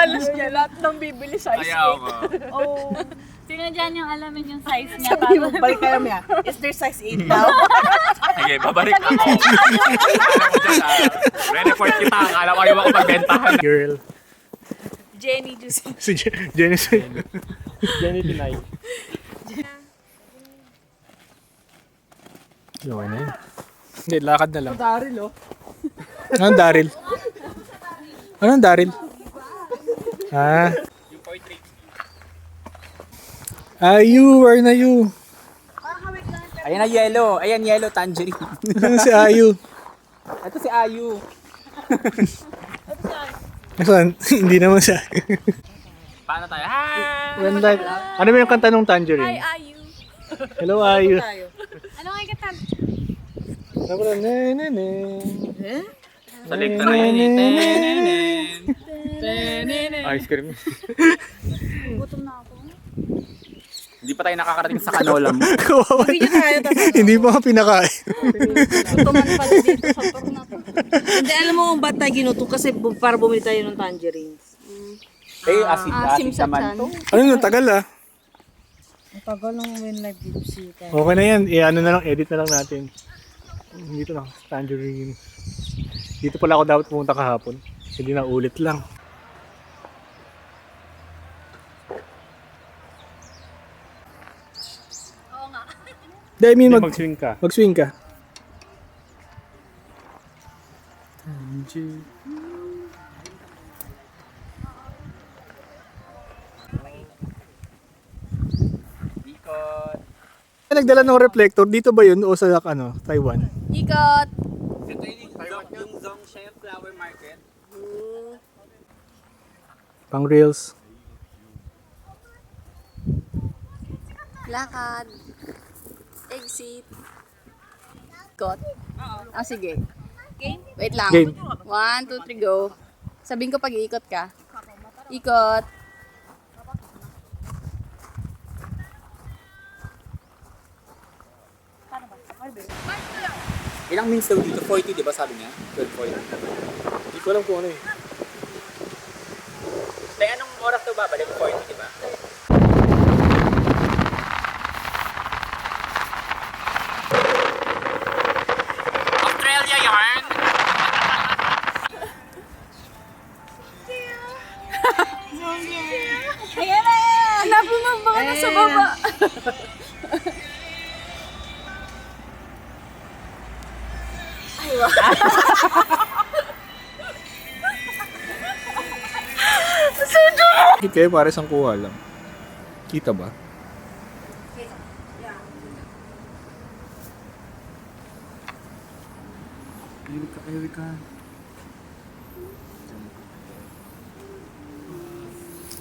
Halos niya lahat ng bibili size 8. Ayaw ko. Oh. Sino dyan yung alamin yung size niya? Sabi mo, balik kayo niya. Is there size 8 now? Sige, babalik ako. Alam mo dyan, report kita. Akala ko ayaw ako magbentahan. Girl. Jenny Juicy. Si Jenny. Jenny Pinay. Okay na yun. Hindi, lakad na lang. Daryl, oh. Anong Daryl? Anong Daryl? Ah. Ayu, where na you? Ayan na yellow. Ayan yellow, tangerine. Ano si Ayu? Ito si Ayu. Saan? Hindi naman siya. Paano tayo? Hi! When like, ano ba yung kanta ng Tangerine? Hi, Ayu. Hello, Ayu. Ano kayo katan? Tapos, ne. Sa lekta na yun. Ice cream. Gutom na ako. Hindi pa tayo nakakarating sa kanola mo. Kawawa. Video tayo, tapos Hindi pa nga pinakain. Gutoman pala dito sa tour na to. Hindi, alam mo kung ba't tayo ginuto kasi para bumili tayo ng tangerines. Eh, asin sa naman chan. to. Ano nung tagal ah? Ang tagal ng when live gypsy tayo. Okay na yan. Ano na lang, edit na lang natin. Dito lang, Tangerine. Dito pala ako dapat pumunta kahapon. Hindi na ulit lang. Oo nga. I mean, Mag-swing ka. mag-swing ka. Ikot. Nagdala ng reflector. Dito ba yun o sa Taiwan? Ikot. Ito yung Zhongshan Flower Market. Pang reels. Lakad. Exit. Ikot. Ah, sige. Game? Wait lang. Game. 1, 2, 3, go. Sabihin ko pag iikot ka. Ikot. Ilang minutes daw dito? 40, di ba sabi niya? 12:40. Hindi ko alam kung ano eh. Tay, anong oras daw babalik? 40, di ba? Australia yarn! Ayan na! Hanapin mo baka nasa baba. Bakit kayo para isang kuha lang? Kita ba?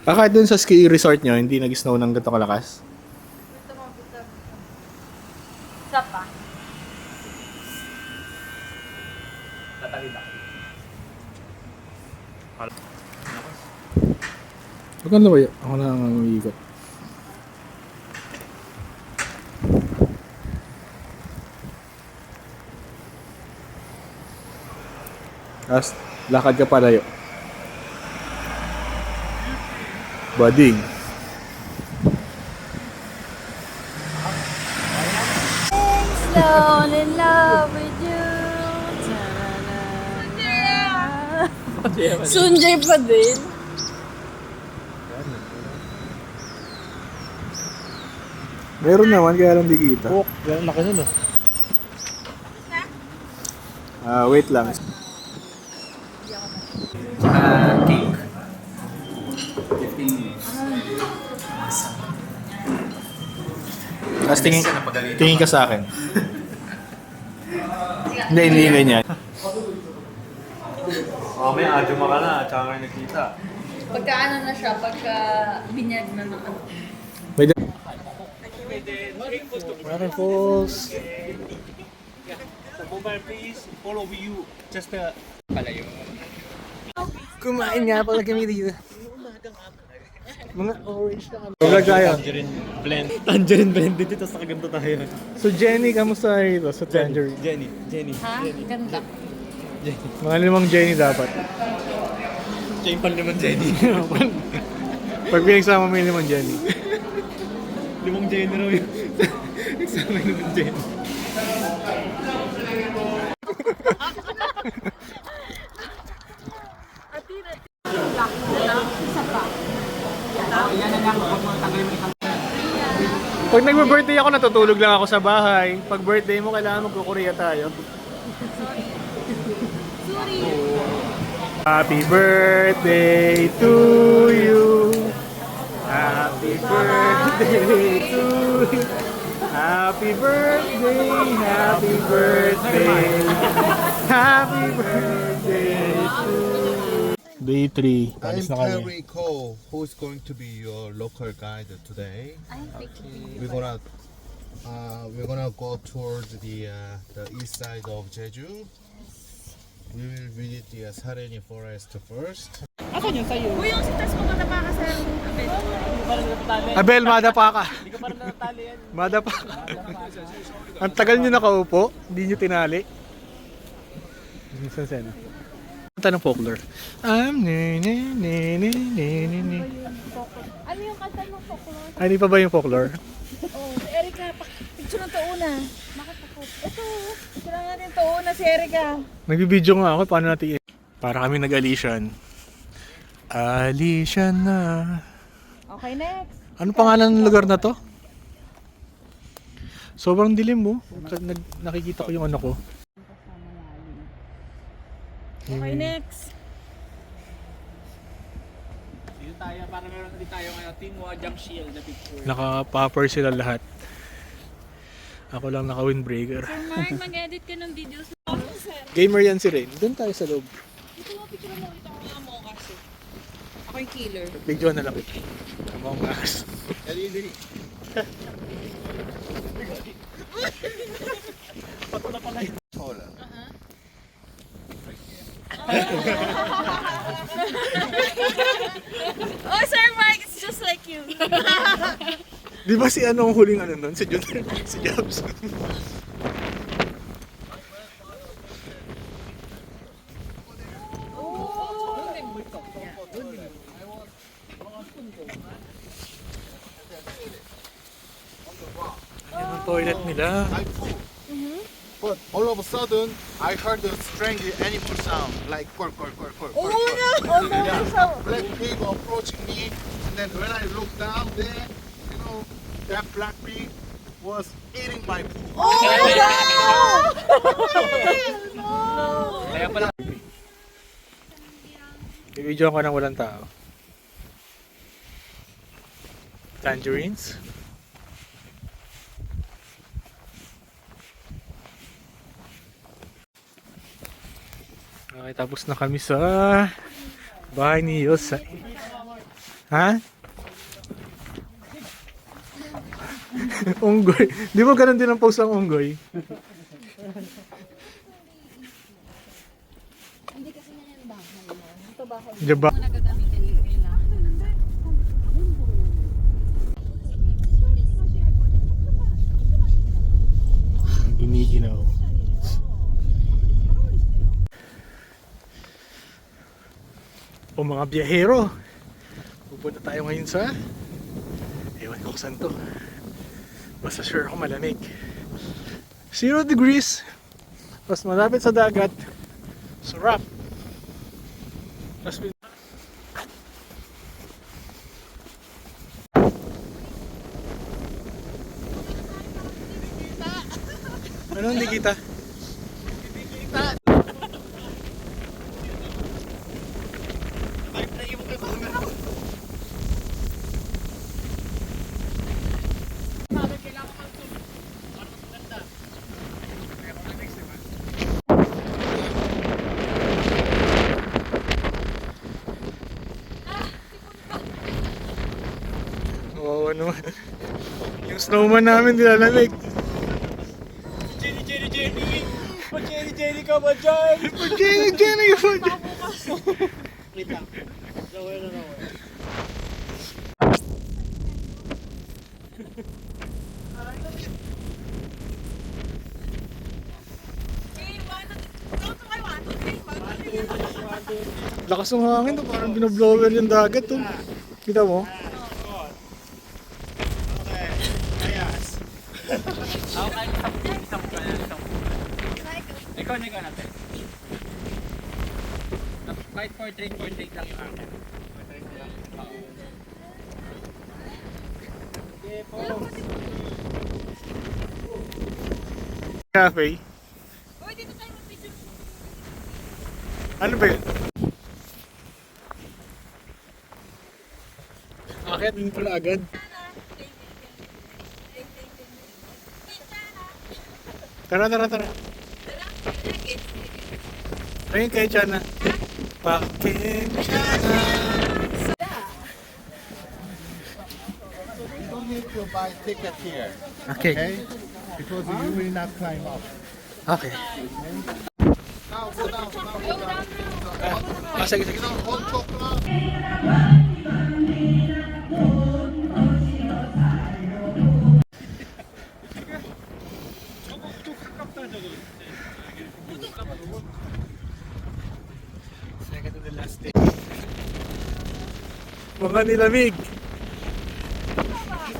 Kahit dun sa ski resort nyo, hindi nag-snow ng ganito kalakas? Stop pa. Maganda ba yun? Ako na ang umiikot. Tapos, lakad ka palayo. Bading. Down in love with you. Sunjay pa din. Meron naman, kaya lang di kita. Oh, ganun laki nun, oh. Wait lang. Cake. 15 minutes. Tapos tingin ka sa akin. Hindi ganyan. May adyo ka na, tsaka kayo nagkita. Pagka ano na siya, pagka binyag na ng ano. May Waterfalls. Mobile please, follow you. Just Palayo. kumain nga pala kami dito. Mga orange na kami. Vlog tayo. Tangerine blend dito, tapos nakaganto tayo. So Jenny, kamusta rito sa Tangerine? Jenny. Ha? Ganda. Mga limang Jenny dapat. Siya yung panlimang Jenny. Pag pinagsama mo yung limang Jenny. Limang Jenny raw yun. Nagsama yung limang Jenny. Pag nagbe-birthday ako, natutulog lang ako sa bahay. Pag birthday mo, kailangan magkukureya tayo. Happy birthday to you. Happy birthday to you. Happy birthday, happy birthday. Happy birthday to you. Day 3. I'm Alis na kami. Perry Cole, who's going to be your local guide today. We're gonna go towards the east side of Jeju. We will visit the Sareni Forest first. Abel, madapa ka. Hindi ka pa rin natali yan. Madapa ka. Ang tagal nyo nakaupo, hindi nyo tinali. Saan saan? Tanong folklore. Ano yung kanta ng folklore? Ay, di pa ba yung folklore? Oh, si Erika, picture ng tuuna. Bakit ako? Ito, picture lang natin tuuna si Erika. Nagbibideo nga ako, paano natin para kami nag-alisyan. Alisyan na. Okay, next. Ano pangalan ng lugar na to? Sobrang dilim mo. Nakikita ko yung ano ko. Okay, next. Dito tayo, para meron din tayo ngayon. Team Wajang Shield na picture. Naka-popper sila lahat. Ako lang naka-windbreaker. Mark, mag-edit ka ng videos. Gamer yan si Rain. Doon tayo sa loob. Ito mo, picture mo. Ito ko nga mo kasi. Ako yung killer. Video na lang. Among us. Oh, Sir Mark, it's just like you. Di ba si ano ang huling ano nun? Si Junior? Si Jobs? Ayan ang toilet nila. I poop. But all of a sudden, I heard a strange animal sound, like quack, quack, quack, quack, quack, quack. Oh, no, Yeah, black pig approaching me, and then when I looked down there, you know, that black pig was eating my poop. Kaya pala. I-video ko ng walang tao. Tangerines. Okay, tapos na kami sa bahay ni Yosay. Ha? Unggoy. Di ba ganun din ang post ng unggoy? Hindi kasi na yan bahay mo. Ito bahay mo. Diba? Nagagamitin yung kailangan. Giniginaw. O mga biyahero, pupunta tayo ngayon sa ewan ko kung saan to, basta sure ako malamig. 0 degrees, mas malapit sa dagat, sarap. Mas ano hindi kita? Oo naman. Yung snowman namin nilalamig. Jenny ka ba dyan? Jenny ka ba dyan? Wait lang. Lower na lower. Lakas ng hangin to, parang binoblower yung dagat to. Kita mo? Ikaw natin. Kahit portrait lang yung akin. Cafe. Ano ba yun? Akit, hindi pala agad. Tara. Ayun kay Chana. Bakit Chana? You don't need to buy ticket here, Okay. okay? Because you will not climb up. Okay. Now go down. Sige. On top now. Second to the last day. Mga nilamig.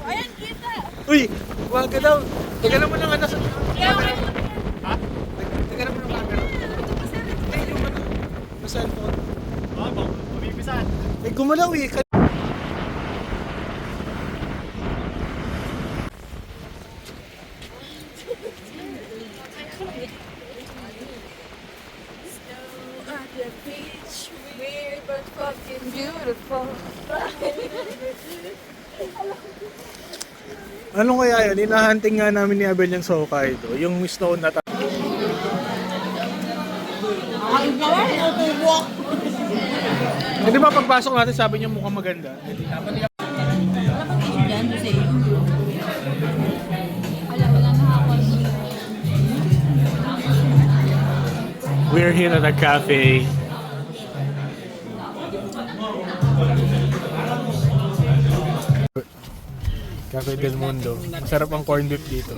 Ayan, kita! Uy! Huwag ka daw. Teka naman lang nasa... Ha? Teka naman lang camera. Ay, yung ano? Yung cellphone. Mabibisan. Ay, gumalaw eh. At the beach, weird but fucking beautiful. Ano kaya yun? Hinahunting nga namin ni Abel yung Sokay ito. Yung stone na Hindi ba pagpasok natin sabi niya mukhang maganda? We're here at a cafe. Cafe del Mundo. Masarap ang corned beef dito.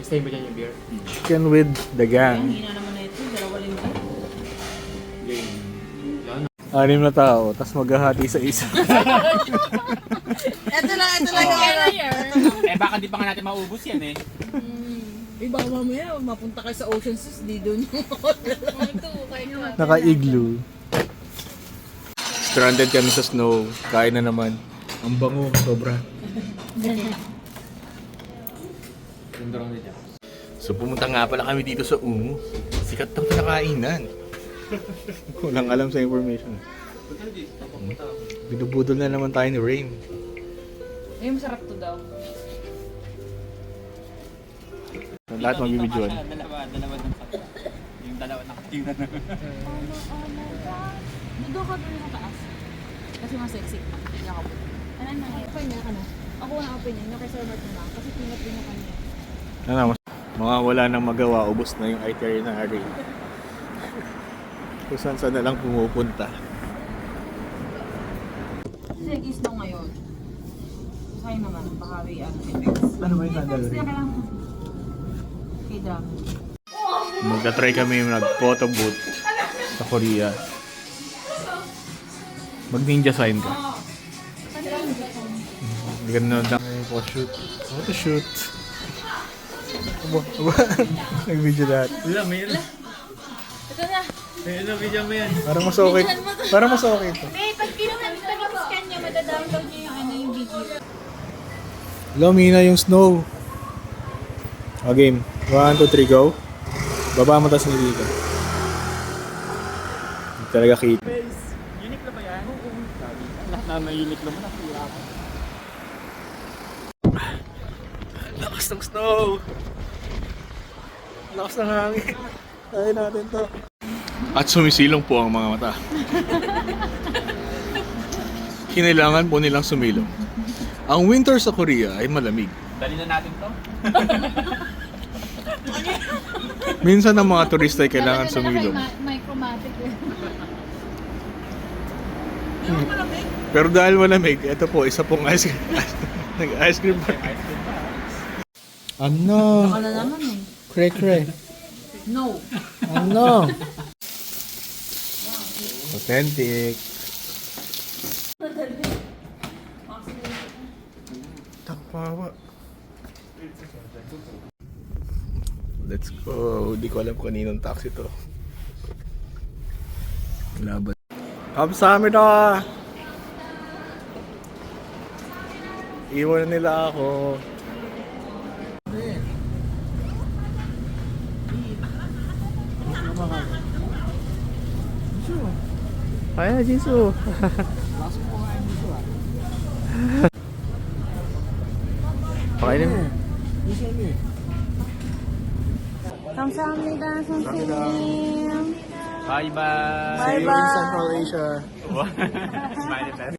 Stay mo dyan yung beer? Chicken with the gang. Anim na tao, tapos maghahati sa isa. Ito lang yung Baka di pa nga natin maubos yan eh. Iba mamaya, mapunta kayo sa Ocean Sus, di doon yung hotel. Ito, kayo Naka-igloo. Stranded kami sa snow. Kain na naman. Ang bango, sobra. So pumunta nga pala kami dito sa Ungu. Sikat daw na kainan. Walang alam sa information. Binubudol na naman tayo ni Rain. Ay, masarap to daw. Lahat magbibidyoan. Dalawa ng yung dalawa ng katingnan na. Doon ka doon sa taas. Kasi mas sexy. Hindi ako. Ano na? Open niya ka na. Ako na open niya. Yung kay Sir Mark na. Kasi pinat din yung kanya. Ano, mga wala nang magawa, ubos na yung itinerary. Kung saan na lang pumupunta. Sige, snow ngayon. Sa'yo naman. Baka may effects. Ano ba yung sandal rin? K-drama. Magta-try kami mag-photo booth sa Korea. Mag-ninja sign ka. Hindi ka na lang photoshoot. Photoshoot. Aba. Nag-video lahat. Wala, mayroon. Ito na. Mayroon, video mo yan. Parang mas okay. Parang mas okay ito. Eh, pag pinag-scan niya, madadownload niya yung ano yung video. Lumina yung snow. O game. 1, 2, 3, go. Baba mo tas hindi ka. Hindi talaga kita. Unique na ba yan? Oo. Lahat na unique naman. Nakahirapan. Lakas ng snow. Lakas ng hangin. Kaya natin to. At sumisilong po ang mga mata. Kinailangan po nilang sumilong. Ang winter sa Korea ay malamig. Dali na natin to. Minsan ang mga turista ay kailangan sumilong. Micromatic. Pero dahil malamig, ito po, isa pong ice cream. Nag-ice cream bar. Ano? Baka na naman eh. Cray-cray. No. Ano? Authentic. Takpawa. Let's go. Di ko alam kaninong taxi to. Laban. Kamsahamnida! Iwan nila ako. Kaya, Jisoo. Pakainin mo. 감사합니다, 선생님. Bye-bye! Bye-bye. Central Asia. Smiley face.